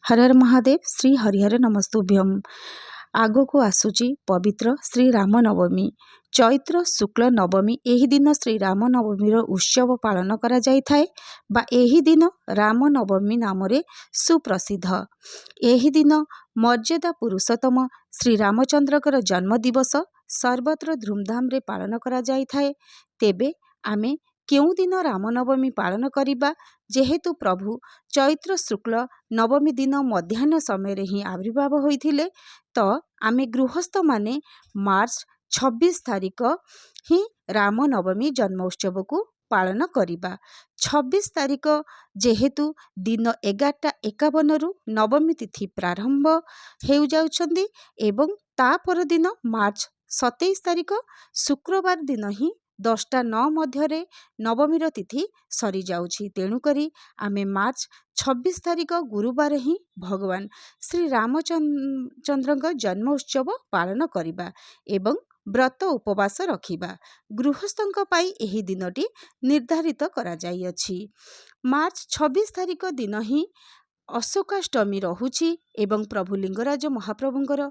हर हर महादेव श्री हरिहर नमस्तुभ्यम। आगको आसुची पवित्र श्री राम नवमी चैत्र शुक्ल नवमी। एही दिन श्री राम नवमीर उत्सव पालन करा जाई थाए बा एही दिन राम नवमी नाम रे सुप्रसिद्ध। एही दिन मर्यादा पुरुषोत्तम श्री रामचंद्रकर जन्म दिवस सर्वत्र धूमधाम रे पालन करा जाई थाए। तेबे आमे केउ दिन रामनवमी पालन करिबा जेहेतु प्रभु चैत्र शुक्ल नवमी दिन मध्याह्न समय रे ही आविर्भाव होइथिले, तो आमे गृहस्थ माने मार्च 26 तारिख ही रामनवमी जन्म उत्सव को पालन करिबा। 26 तारिख जेहेतु दिन 11:51 रु नवमी तिथि प्रारंभ हेउ जाउछंदी एवं ता पर दिन मार्च 27 तारिख शुक्रवार दिन ही 10:09 मध्यरे नवमीर तिथि सरी जाउछि। तेणु करी आमे मार्च 26 तारिख गुरुवार ही भगवान श्री रामचंद्र जन्म उत्सव पालन करिबा एवं व्रत उपवास रखिबा। गृहस्थंक पाई एही दिनटी निर्धारित करा जाई अछि। मार्च 26 तारिख दिन ही अशोकाष्टमी रहुछि एवं प्रभु लिंगराज महाप्रभुंकर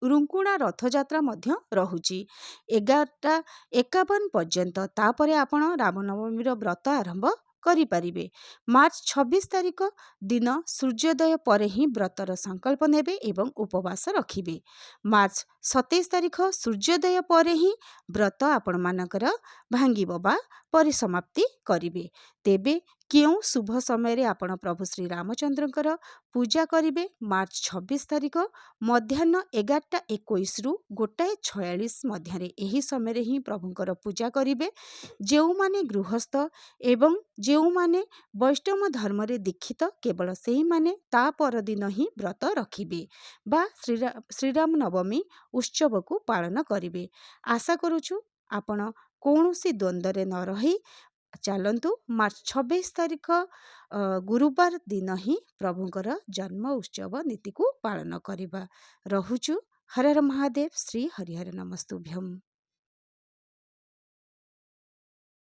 रुंकुणा रथयात्रा मध्य रहुछि 11:51 पर्यंत। तापरे आपण रामनवमीर व्रत आरंभ करि परिबे। मार्च 26 तारिख दिन सूर्योदय पर ही व्रतर संकल्प नेबे एवं उपवास रखिबे। मार्च 27 तारिख सूर्योदय पर ही व्रत आपण मानकर भांगिबो बा परिसमाप्ति करिबे। तेबे केउ शुभ समय रे आपण प्रभु श्री रामचंद्रकर पूजा करिबे। मार्च 26 तारिख मध्याह्न 11:21 रु 1:46 मध्य एही समय रे ही प्रभुंकर पूजा करिबे। जेउ माने गृहस्थ एवं जेउ माने वैष्णव धर्म रे दीक्षित केवल सेही माने ता पर दिन ही व्रत रखिबे बा श्रीराम नवमी उत्सव को पालन करिबे। आशा करूछु आपण कौनसी द्वंद्व रे न रही चलंतु मार्च 26 तारिख गुरुवार दिन ही प्रभुंकर जन्म उत्सव नीति को पालन करिबा। रहुछु हर हर महादेव श्री हरिहर नमस्तुभ्यम।